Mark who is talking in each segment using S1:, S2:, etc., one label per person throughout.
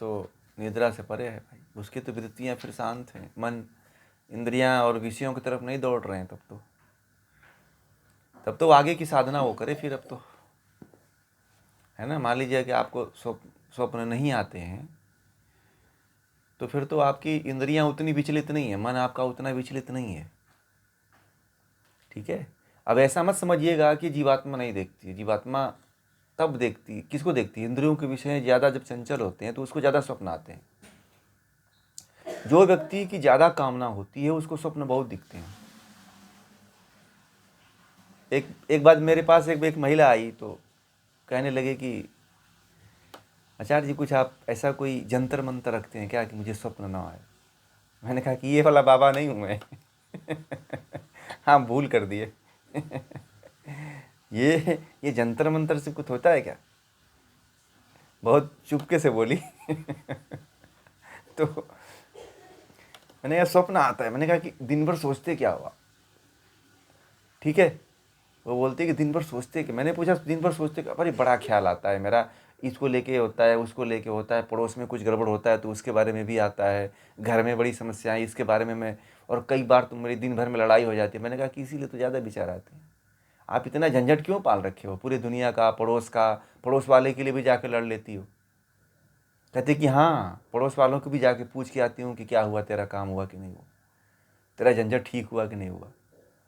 S1: तो निद्रा से परे है भाई, उसकी तो वृत्तियाँ फिर शांत हैं, मन इंद्रियां और विषयों की तरफ नहीं दौड़ रहे हैं। तब तो आगे की साधना वो करे फिर। अब तो है ना, मान लीजिए कि आपको स्वप्न नहीं आते हैं, तो फिर तो आपकी इंद्रियां उतनी विचलित नहीं है, मन आपका उतना विचलित नहीं है। ठीक है। अब ऐसा मत समझिएगा कि जीवात्मा नहीं देखती। जीवात्मा तब देखती, किसको देखती है? इंद्रियों के विषय ज़्यादा जब चंचल होते हैं तो उसको ज़्यादा स्वप्न आते हैं। जो व्यक्ति की ज़्यादा कामना होती है उसको स्वप्न बहुत दिखते हैं। एक बार मेरे पास एक महिला आई तो कहने लगे कि आचार्य जी कुछ आप ऐसा कोई जंतर मंतर रखते हैं क्या कि मुझे स्वप्न ना आए। मैंने कहा कि ये वाला बाबा नहीं हूँ मैं। हाँ, भूल कर दिए। ये जंतर मंतर से कुछ होता है क्या? बहुत चुपके से बोली। तो मैंने कहा स्वप्न आता है। मैंने कहा कि दिन भर सोचते क्या हुआ? ठीक है। वो बोलते कि दिन भर सोचते कि, मैंने पूछा दिन भर सोचते क्या? अरे बड़ा ख्याल आता है मेरा, इसको लेके होता है, उसको लेके होता है, पड़ोस में कुछ गड़बड़ होता है तो उसके बारे में भी आता है, घर में बड़ी समस्याएं इसके बारे में मैं, और कई बार तो मेरी दिन भर में लड़ाई हो जाती है। मैंने कहा कि इसीलिए तो ज़्यादा विचार आते हैं। आप इतना झंझट क्यों पाल रखे हो? पूरी दुनिया का, पड़ोस वाले के लिए भी जाके लड़ लेती हो। कहते कि हाँ, पड़ोस वालों को भी जाके पूछ के आती हूँ कि क्या हुआ, तेरा काम हुआ कि नहीं हुआ, तेरा झंझट ठीक हुआ कि नहीं हुआ।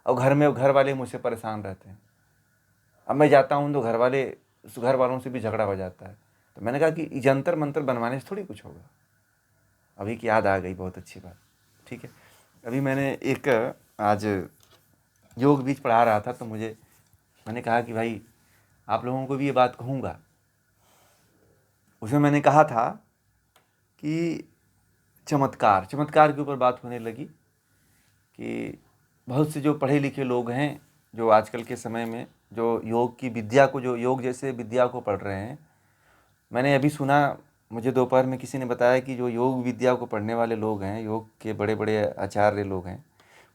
S1: और घर वाले मुझसे परेशान रहते हैं। अब मैं जाता हूँ तो घर वालों से भी झगड़ा हो जाता है। तो मैंने कहा कि जंतर मंतर बनवाने से थोड़ी कुछ होगा। अभी की याद आ गई, बहुत अच्छी बात। ठीक है। अभी मैंने एक आज योग बीज पढ़ा रहा था तो मैंने कहा कि भाई आप लोगों को भी ये बात कहूँगा। उसमें मैंने कहा था कि चमत्कार के ऊपर बात होने लगी कि बहुत से जो पढ़े लिखे लोग हैं, जो आजकल के समय में जो योग की विद्या को, जो योग जैसे विद्या को पढ़ रहे हैं, मैंने अभी सुना, मुझे दोपहर में किसी ने बताया कि जो योग विद्या को पढ़ने वाले लोग हैं, योग के बड़े बड़े आचार्य लोग हैं,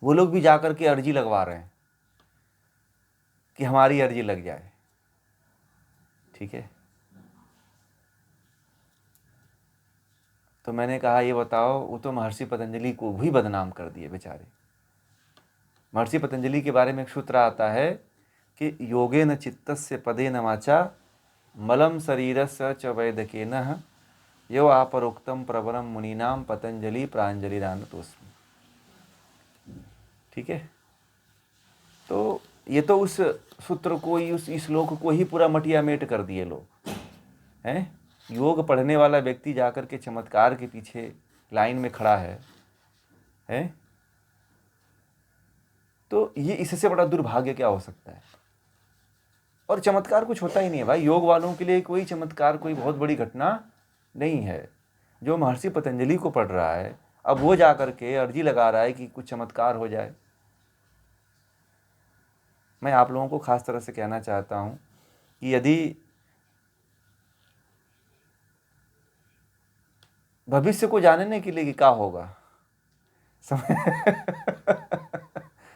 S1: वो लोग भी जाकर के अर्जी लगवा रहे हैं कि हमारी अर्जी लग जाए। ठीक है। तो मैंने कहा ये बताओ, वो तो महर्षि पतंजलि को भी बदनाम कर दिए बेचारे। महर्षि पतंजलि के बारे में एक सूत्र आता है कि योगेन चित्तस्य पदेन वाचा मलम शरीरस्य च वैदकेन यो आपरोक्तम प्रवरम मुनीनाम पतंजलि प्रांजलिरानतोस्मि। ठीक है। तो ये तो उस सूत्र को ही, उस श्लोक को ही पूरा मटिया मेट कर दिए लोग हैं। योग पढ़ने वाला व्यक्ति जाकर के चमत्कार के पीछे लाइन में खड़ा है। तो ये इससे बड़ा दुर्भाग्य क्या हो सकता है? और चमत्कार कुछ होता ही नहीं है भाई। योग वालों के लिए कोई चमत्कार, कोई बहुत बड़ी घटना नहीं है। जो महर्षि पतंजलि को पढ़ रहा है, अब वो जा करके अर्जी लगा रहा है कि कुछ चमत्कार हो जाए। मैं आप लोगों को खास तरह से कहना चाहता हूं कि यदि भविष्य को जानने के लिए क्या होगा,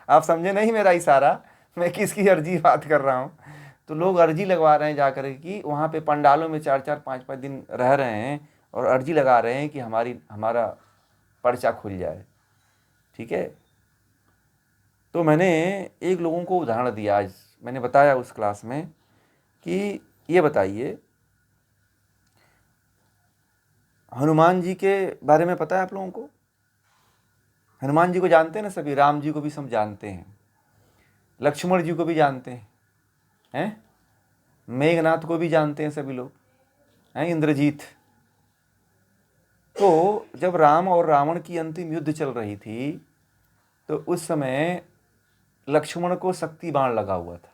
S1: आप समझे नहीं मेरा इशारा, मैं किसकी अर्जी बात कर रहा हूँ? तो लोग अर्जी लगवा रहे हैं जाकर कि वहाँ पे पंडालों में 4-4 5-5 दिन रह रहे हैं और अर्जी लगा रहे हैं कि हमारा पर्चा खुल जाए। ठीक है। तो मैंने एक लोगों को उदाहरण दिया, आज मैंने बताया उस क्लास में कि ये बताइए, हनुमान जी के बारे में पता है आप लोगों को? हनुमान जी को जानते हैं ना सभी, राम जी को भी सब जानते हैं, लक्ष्मण जी को भी जानते हैं, मेघनाथ को भी जानते हैं सभी लोग हैं, इंद्रजीत। तो जब राम और रावण की अंतिम युद्ध चल रही थी तो उस समय लक्ष्मण को शक्ति बाण लगा हुआ था,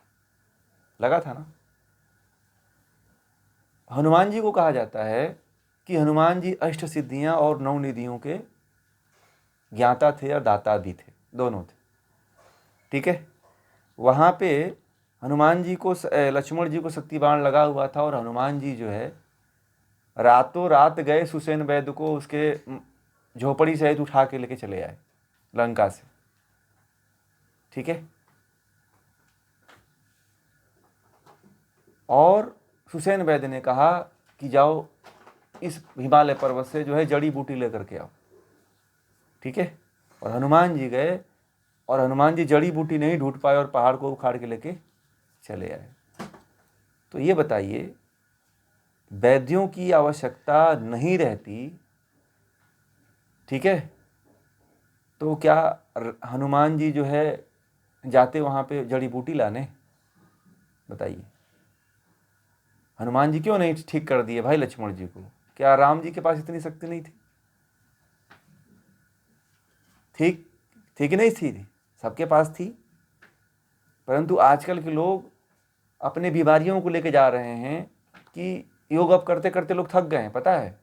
S1: लगा था ना। हनुमान जी को कहा जाता है कि हनुमान जी अष्ट सिद्धियां और 9 निधियों के ज्ञाता थे और दाता भी थे, दोनों थे। ठीक है। वहाँ पे हनुमान जी को, लक्ष्मण जी को शक्ति बाण लगा हुआ था और हनुमान जी जो है रातों रात गए सुसेन वैद्य को उसके झोपड़ी सहित उठा के लेके चले आए लंका से। ठीक है। और सुसेन वैद्य ने कहा कि जाओ इस हिमालय पर्वत से जो है जड़ी बूटी लेकर के आओ, ठीक है। और हनुमान जी गए, और हनुमान जी जड़ी बूटी नहीं ढूंढ पाए और पहाड़ को उखाड़ के लेके चले आए। तो ये बताइए, वैद्यों की आवश्यकता नहीं रहती, ठीक है, तो क्या हनुमान जी जो है जाते वहाँ पे जड़ी बूटी लाने? बताइए, हनुमान जी क्यों नहीं ठीक कर दिए भाई लक्ष्मण जी को? क्या राम जी के पास इतनी शक्ति नहीं थी? ठीक थी कि नहीं थी? सबके पास थी। परंतु आजकल के लोग अपने बीमारियों को लेके जा रहे हैं कि योग अब करते करते लोग थक गए हैं, पता है।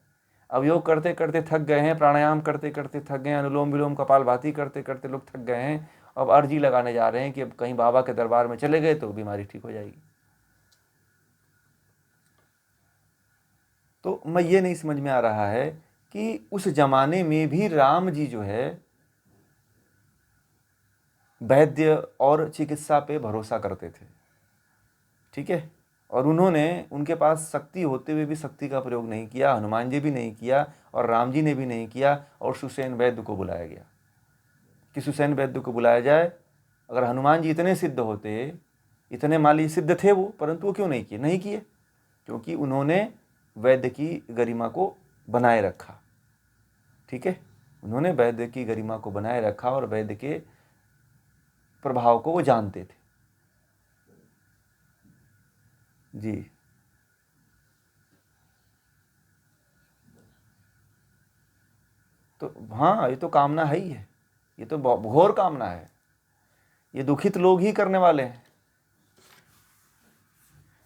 S1: अब योग करते करते थक गए हैं, प्राणायाम करते करते थक गए हैं, अनुलोम विलोम कपालभाति करते करते लोग थक गए हैं। अब अर्जी लगाने जा रहे हैं कि अब कहीं बाबा के दरबार में चले गए तो बीमारी ठीक हो जाएगी। तो मैं ये नहीं समझ में आ रहा है कि उस जमाने में भी राम जी जो है वैद्य और चिकित्सा पे भरोसा करते थे, ठीक है। और उन्होंने, उनके पास शक्ति होते हुए भी शक्ति का प्रयोग नहीं किया, हनुमान जी भी नहीं किया और राम जी ने भी नहीं किया, और सुसैन वैद्य को बुलाया गया कि सुसैन वैद्य को बुलाया जाए। अगर हनुमान जी इतने सिद्ध होते, इतने माली सिद्ध थे वो, परंतु वो क्यों नहीं किए? नहीं किए क्योंकि उन्होंने वैद्य की गरिमा को बनाए रखा, ठीक है। उन्होंने वैद्य की गरिमा को बनाए रखा और वैद्य के प्रभाव को वो जानते थे। जी, तो हाँ, ये तो कामना है ही है, ये तो घोर कामना है, ये दुखित लोग ही करने वाले हैं।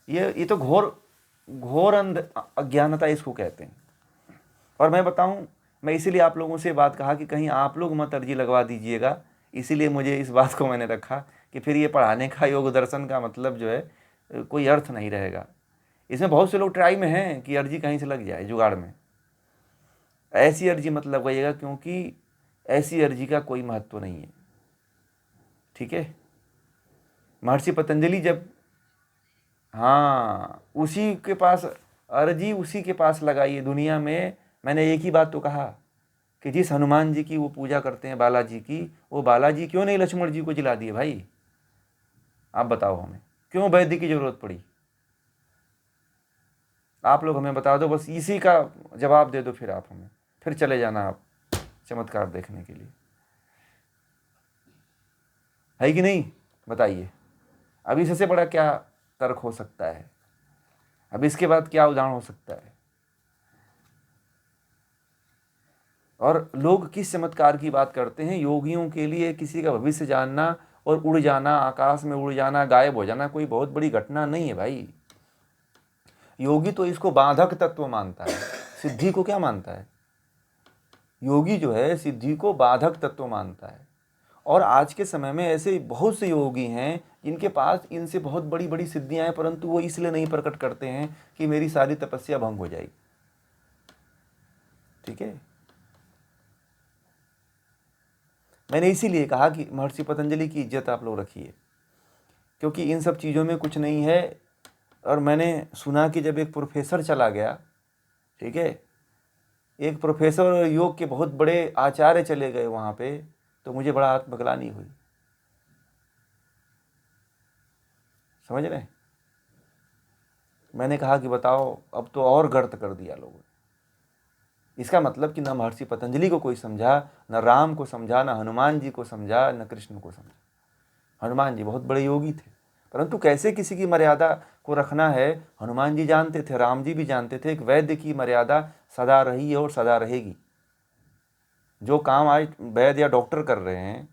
S1: ये तो घोर घोर अज्ञानता इसको कहते हैं। और मैं बताऊं, मैं इसीलिए आप लोगों से बात कहा कि कहीं आप लोग मत अर्जी लगवा दीजिएगा, इसीलिए मुझे इस बात को मैंने रखा कि फिर ये पढ़ाने का, योग दर्शन का मतलब जो है कोई अर्थ नहीं रहेगा। इसमें बहुत से लोग ट्राई में हैं कि अर्जी कहीं से लग जाए जुगाड़ में। ऐसी अर्जी मत लगवाइएगा, क्योंकि ऐसी अर्जी का कोई महत्व नहीं है, ठीक है। महर्षि पतंजलि जब, हाँ, उसी के पास अर्जी, उसी के पास लगाइए दुनिया में। मैंने एक ही बात तो कहा कि जिस हनुमान जी की वो पूजा करते हैं, बालाजी की, वो बालाजी क्यों नहीं लक्ष्मण जी को जिला दिए भाई? आप बताओ हमें, क्यों वैद्य की जरूरत पड़ी? आप लोग हमें बता दो, बस इसी का जवाब दे दो, फिर आप हमें, फिर चले जाना आप चमत्कार देखने के लिए, है कि नहीं? बताइए, अब इससे बड़ा क्या तर्क हो सकता है? अब इसके बाद क्या उदाहरण हो सकता है? और लोग किस चमत्कार की बात करते हैं? योगियों के लिए किसी का भविष्य जानना और उड़ जाना, आकाश में उड़ जाना, गायब हो जाना कोई बहुत बड़ी घटना नहीं है भाई। योगी तो इसको बाधक तत्व मानता है, सिद्धि को क्या मानता है? योगी जो है सिद्धि को बाधक तत्व मानता है। और आज के समय में ऐसे बहुत से योगी हैं जिनके पास इनसे बहुत बड़ी बड़ी सिद्धियां हैं, परंतु वो इसलिए नहीं प्रकट करते हैं कि मेरी सारी तपस्या भंग हो जाएगी, ठीक है। मैंने इसीलिए कहा कि महर्षि पतंजलि की इज्जत आप लोग रखिए, क्योंकि इन सब चीज़ों में कुछ नहीं है। और मैंने सुना कि जब एक प्रोफेसर चला गया, ठीक है, एक प्रोफेसर योग के बहुत बड़े आचार्य चले गए वहाँ पे, तो मुझे बड़ा आत्मग्लानि हुई, समझ रहे हैं? मैंने कहा कि बताओ, अब तो और गर्त कर दिया लोगों ने। इसका मतलब कि न महर्षि पतंजलि को कोई समझा, न राम को समझा, न हनुमान जी को समझा, न कृष्ण को समझा। हनुमान जी बहुत बड़े योगी थे, परंतु कैसे किसी की मर्यादा को रखना है हनुमान जी जानते थे, राम जी भी जानते थे। एक वैद्य की मर्यादा सदा रही है और सदा रहेगी। जो काम आज वैद्य या डॉक्टर कर रहे हैं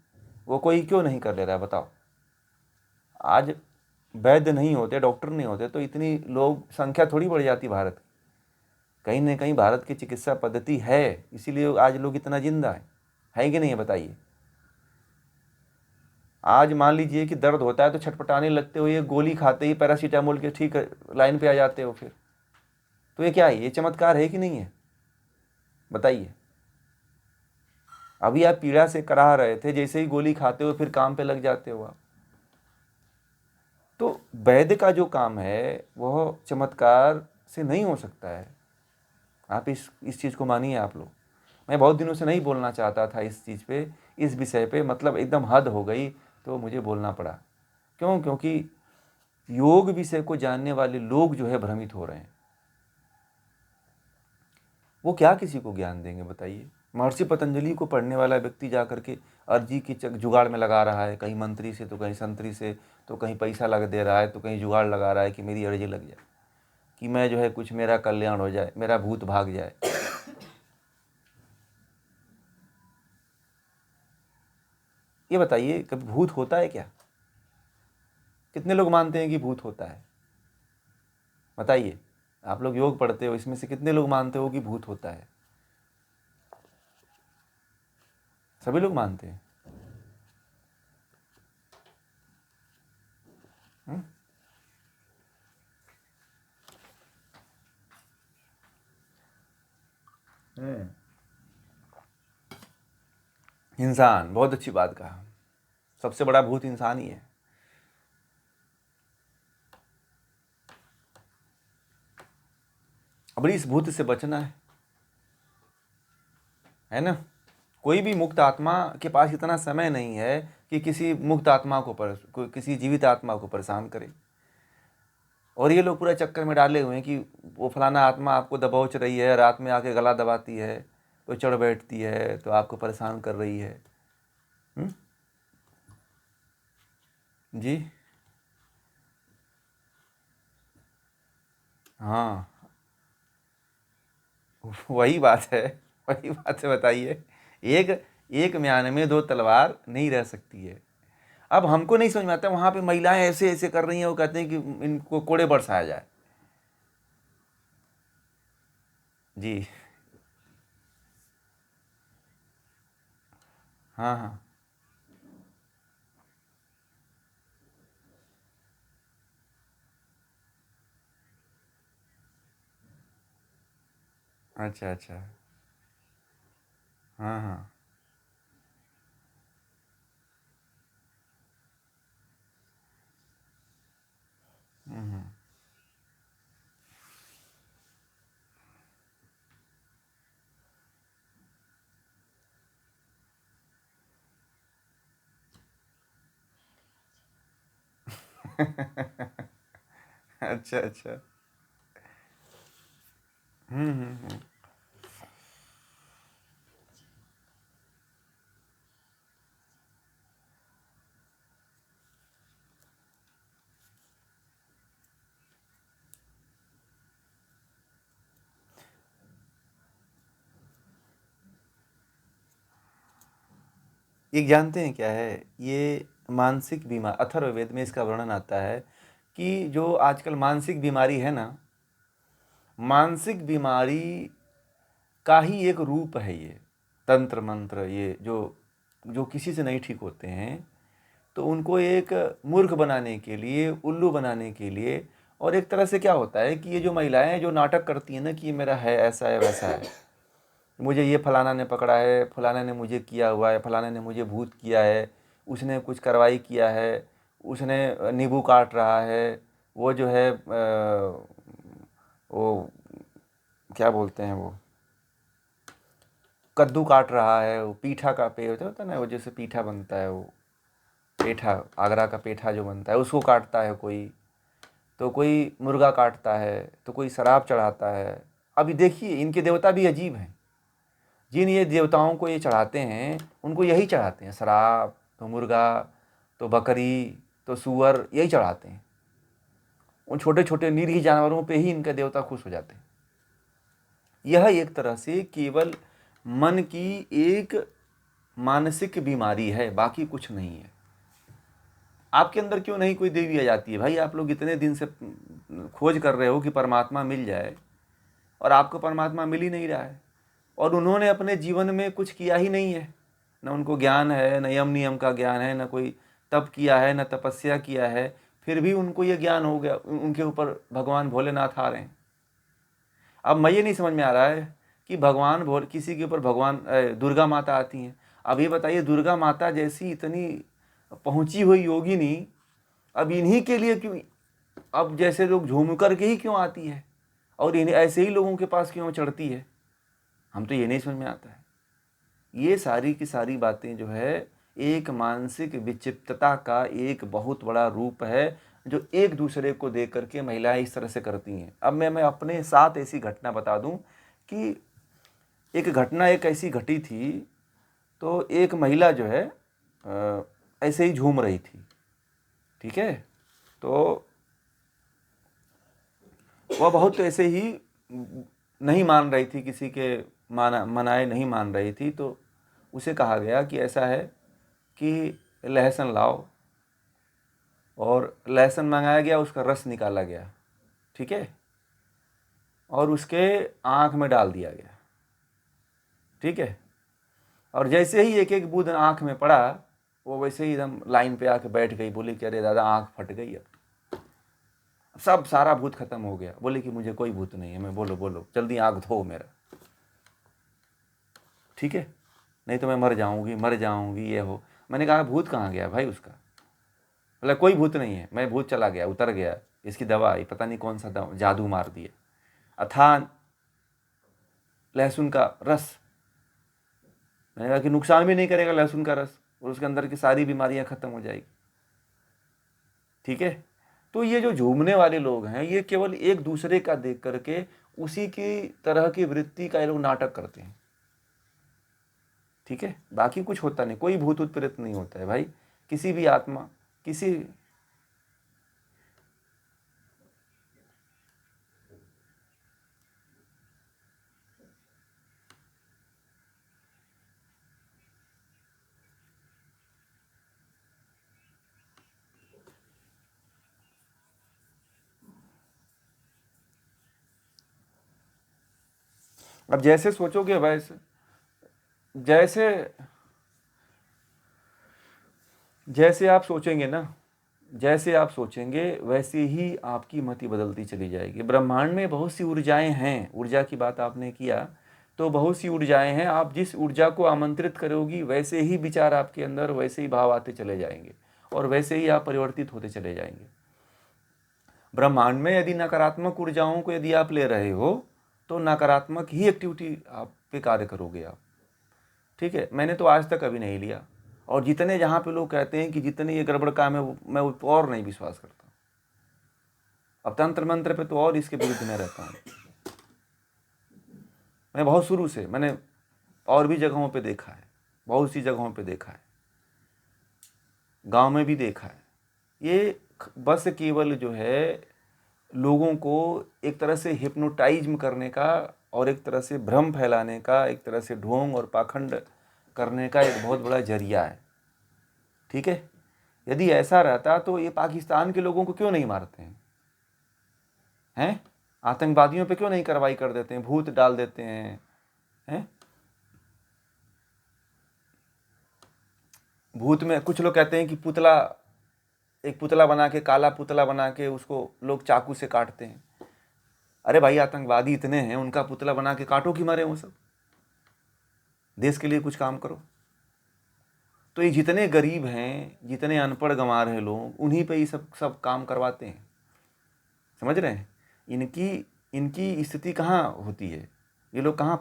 S1: वो कोई क्यों नहीं कर ले रहा है? बताओ। आज वैद्य नहीं होते, डॉक्टर नहीं होते, तो इतनी लोग संख्या थोड़ी बढ़ जाती भारत की। कहीं ना कहीं भारत की चिकित्सा पद्धति है, इसीलिए आज लोग इतना जिंदा है कि नहीं है? बताइए। आज मान लीजिए कि दर्द होता है तो छटपटाने लगते हो, ये गोली खाते ही पैरासीटामोल के ठीक लाइन पे आ जाते हो फिर। तो ये क्या है? ये चमत्कार है कि नहीं है? बताइए। अभी आप पीड़ा से कराह रहे थे, जैसे ही गोली खाते हो फिर काम पे लग जाते हो आप। तो वैद्य का जो काम है वह चमत्कार से नहीं हो सकता है। आप इस चीज़ को मानिए आप लोग। मैं बहुत दिनों से नहीं बोलना चाहता था इस चीज़ पे, इस विषय पे, मतलब एकदम हद हो गई तो मुझे बोलना पड़ा। क्यों? क्योंकि योग विषय को जानने वाले लोग जो है भ्रमित हो रहे हैं। वो क्या किसी को ज्ञान देंगे बताइए? महर्षि पतंजलि को पढ़ने वाला व्यक्ति जा करके अर्जी की जुगाड़ में लगा रहा है, कहीं मंत्री से तो कहीं संतरी से, तो कहीं पैसा लग दे रहा है, तो कहीं जुगाड़ लगा रहा है कि मेरी अर्जी लग जाए, कि मैं जो है कुछ मेरा कल्याण हो जाए, मेरा भूत भाग जाए। ये बताइए कभी भूत होता है क्या? कितने लोग मानते हैं कि भूत होता है? बताइए, आप लोग योग पढ़ते हो, इसमें से कितने लोग मानते हो कि भूत होता है? सभी लोग मानते हैं। इंसान, बहुत अच्छी बात कहा। सबसे बड़ा भूत इंसान ही है। अब इस भूत से बचना है ना? कोई भी मुक्त आत्मा के पास इतना समय नहीं है कि किसी मुक्त आत्मा को किसी जीवित आत्मा को परेशान करे। और ये लोग पूरा चक्कर में डाले हुए हैं कि वो फलाना आत्मा आपको दबोच रही है, रात में आके गला दबाती है, तो चढ़ बैठती है, तो आपको परेशान कर रही है। जी हाँ, वही बात है, वही बात है। बताइए, एक एक म्यान में दो तलवार नहीं रह सकती है। अब हमको नहीं समझ में आता, वहाँ पे महिलाएं ऐसे ऐसे कर रही हैं, वो कहते हैं कि इनको कोड़े बरसाया जाए। जी हाँ हाँ, अच्छा अच्छा, हाँ हाँ, हम्म। अच्छा अच्छा, हम्म। ये जानते हैं क्या है? ये मानसिक बीमार, अथर्ववेद में इसका वर्णन आता है कि जो आजकल मानसिक बीमारी है ना, मानसिक बीमारी का ही एक रूप है ये तंत्र मंत्र, ये जो जो किसी से नहीं ठीक होते हैं, तो उनको एक मूर्ख बनाने के लिए, उल्लू बनाने के लिए। और एक तरह से क्या होता है कि ये जो महिलाएं जो नाटक करती हैं ना कि ये मेरा है, ऐसा है, वैसा है, मुझे ये फलाना ने पकड़ा है, फलाना ने मुझे किया हुआ है, फलाना ने मुझे भूत किया है, उसने कुछ कार्रवाई किया है, उसने नींबू काट रहा है, वो जो है वो क्या बोलते हैं, वो कद्दू काट रहा है, वो पीठा का पे होता है ना, वो जैसे पीठा बनता है, वो पेठा, आगरा का पेठा जो बनता है उसको काटता है कोई, तो कोई मुर्गा काटता है, तो कोई शराब चढ़ाता है। अभी देखिए इनके देवता भी अजीब हैं। जिन ये देवताओं को ये चढ़ाते हैं, उनको यही चढ़ाते हैं, शराब, तो मुर्गा, तो बकरी, तो सूअर, यही चढ़ाते हैं। उन छोटे छोटे निरीह जानवरों पे ही इनके देवता खुश हो जाते हैं। यह एक तरह से केवल मन की एक मानसिक बीमारी है, बाकी कुछ नहीं है। आपके अंदर क्यों नहीं कोई देवी आ जाती है भाई? आप लोग इतने दिन से खोज कर रहे हो कि परमात्मा मिल जाए, और आपको परमात्मा मिल ही नहीं रहा है। और उन्होंने अपने जीवन में कुछ किया ही नहीं है, न उनको ज्ञान है, न यम नियम का ज्ञान है, न कोई तप किया है, न तपस्या किया है, फिर भी उनको ये ज्ञान हो गया, उनके ऊपर भगवान भोलेनाथ आ रहे हैं। अब मैं ये नहीं समझ में आ रहा है कि भगवान भोले किसी के ऊपर भगवान दुर्गा माता आती हैं। अब ये बताइए, दुर्गा माता जैसी इतनी पहुंची हुई योगिनी अब इन्हीं के लिए क्यों, अब जैसे लोग झूम कर के ही क्यों आती है? और इन्हें ऐसे ही लोगों के पास क्यों चढ़ती है, हम तो ये नहीं समझ में आता है। ये सारी की सारी बातें जो है एक मानसिक विक्षिप्तता का एक बहुत बड़ा रूप है, जो एक दूसरे को देख करके महिलाएं इस तरह से करती हैं। अब मैं अपने साथ ऐसी घटना बता दूं कि एक घटना एक ऐसी घटी थी, तो एक महिला जो है ऐसे ही झूम रही थी, ठीक है, तो वह बहुत ऐसे ही नहीं मान रही थी, किसी के मनाए नहीं मान रही थी। तो उसे कहा गया कि ऐसा है कि लहसुन लाओ, और लहसुन मंगाया गया, उसका रस निकाला गया, ठीक है, और उसके आँख में डाल दिया गया, ठीक है। और जैसे ही एक एक बूंद आँख में पड़ा, वो वैसे ही एकदम लाइन पे आके बैठ गई, बोली कि अरे दादा आँख फट गई, अब सब सारा भूत खत्म हो गया। बोले कि मुझे कोई भूत नहीं है। मैं बोलो बोलो जल्दी आँख धो मेरा, ठीक है, नहीं तो मैं मर जाऊंगी ये हो। मैंने कहा भूत कहाँ गया भाई उसका? बोला कोई भूत नहीं है, मैं भूत चला गया, उतर गया, इसकी दवा आई, पता नहीं कौन सा जादू मार दिया, अथान लहसुन का रस। मैंने कहा कि नुकसान भी नहीं करेगा लहसुन का रस, और उसके अंदर की सारी बीमारियां खत्म हो जाएगी, ठीक है। तो ये जो झूमने वाले लोग हैं, ये केवल एक दूसरे का देख करके उसी की तरह की वृत्ति का ये लोग नाटक करते हैं, ठीक है। बाकी कुछ होता नहीं, कोई भूत उत्प्रेत नहीं होता है भाई, किसी भी आत्मा किसी। अब जैसे सोचोगे वैसे, जैसे जैसे आप सोचेंगे ना, जैसे आप सोचेंगे वैसे ही आपकी मति बदलती चली जाएगी। ब्रह्मांड में बहुत सी ऊर्जाएं हैं, ऊर्जा की बात आपने किया, तो बहुत सी ऊर्जाएं हैं। आप जिस ऊर्जा को आमंत्रित करोगी वैसे ही विचार आपके अंदर, वैसे ही भाव आते चले जाएंगे, और वैसे ही आप परिवर्तित होते चले जाएंगे। ब्रह्मांड में यदि नकारात्मक ऊर्जाओं को यदि आप ले रहे हो, तो नकारात्मक ही एक्टिविटी आप पे कार्य करोगे आप, ठीक है। मैंने तो आज तक कभी नहीं लिया, और जितने जहाँ पे लोग कहते हैं कि जितने ये गड़बड़ काम है, मैं उस पर और नहीं विश्वास करता। अब तंत्र मंत्र पे तो और इसके विरुद्ध में रहता हूँ मैं। बहुत शुरू से मैंने और भी जगहों पे देखा है, बहुत सी जगहों पे देखा है, गांव में भी देखा है। ये बस केवल जो है लोगों को एक तरह से हिप्नोटाइज करने का, और एक तरह से भ्रम फैलाने का, एक तरह से ढोंग और पाखंड करने का एक बहुत बड़ा जरिया है, ठीक है। यदि ऐसा रहता तो ये पाकिस्तान के लोगों को क्यों नहीं मारते हैं? आतंकवादियों पे क्यों नहीं कार्रवाई कर देते हैं, भूत डाल देते हैं? भूत में कुछ लोग कहते हैं कि पुतला, एक पुतला बना के, काला पुतला बना के उसको लोग चाकू से काटते हैं। अरे भाई आतंकवादी इतने हैं, उनका पुतला बना के काटो कि मरे वो सब, देश के लिए कुछ काम करो। तो ये जितने गरीब हैं, जितने अनपढ़ गंवार हैं लोग, उन्हीं पे ये सब काम करवाते हैं, समझ रहे हैं। इनकी इनकी स्थिति कहाँ होती है, ये लोग कहाँ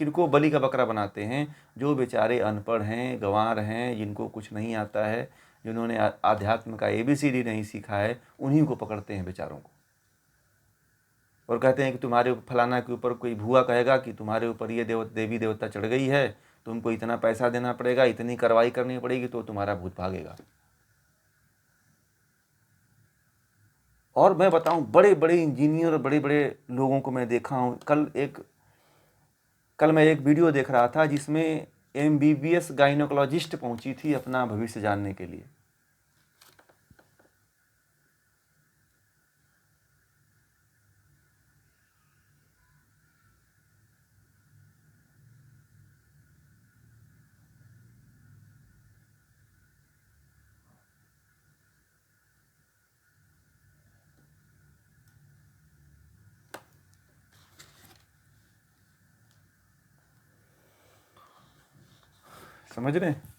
S1: किनको बलि का बकरा बनाते हैं? जो बेचारे अनपढ़ हैं, गंवार हैं, जिनको कुछ नहीं आता है, जिन्होंने आध्यात्म का ABCD नहीं सीखा है, उन्हीं को पकड़ते हैं बेचारों को, और कहते हैं कि तुम्हारे फलाना के ऊपर कोई भूआ कहेगा कि तुम्हारे ऊपर ये देवी देवता चढ़ गई है, तुमको इतना पैसा देना पड़ेगा, इतनी कार्रवाई करनी पड़ेगी, तो तुम्हारा भूत भागेगा। और मैं बताऊं, बड़े बड़े इंजीनियर और बड़े बड़े लोगों को मैं देखा हूं। कल मैं एक वीडियो देख रहा था जिसमें MBBS गाइनोकोलॉजिस्ट पहुंची थी अपना भविष्य जानने के लिए। समझ रहे हैं?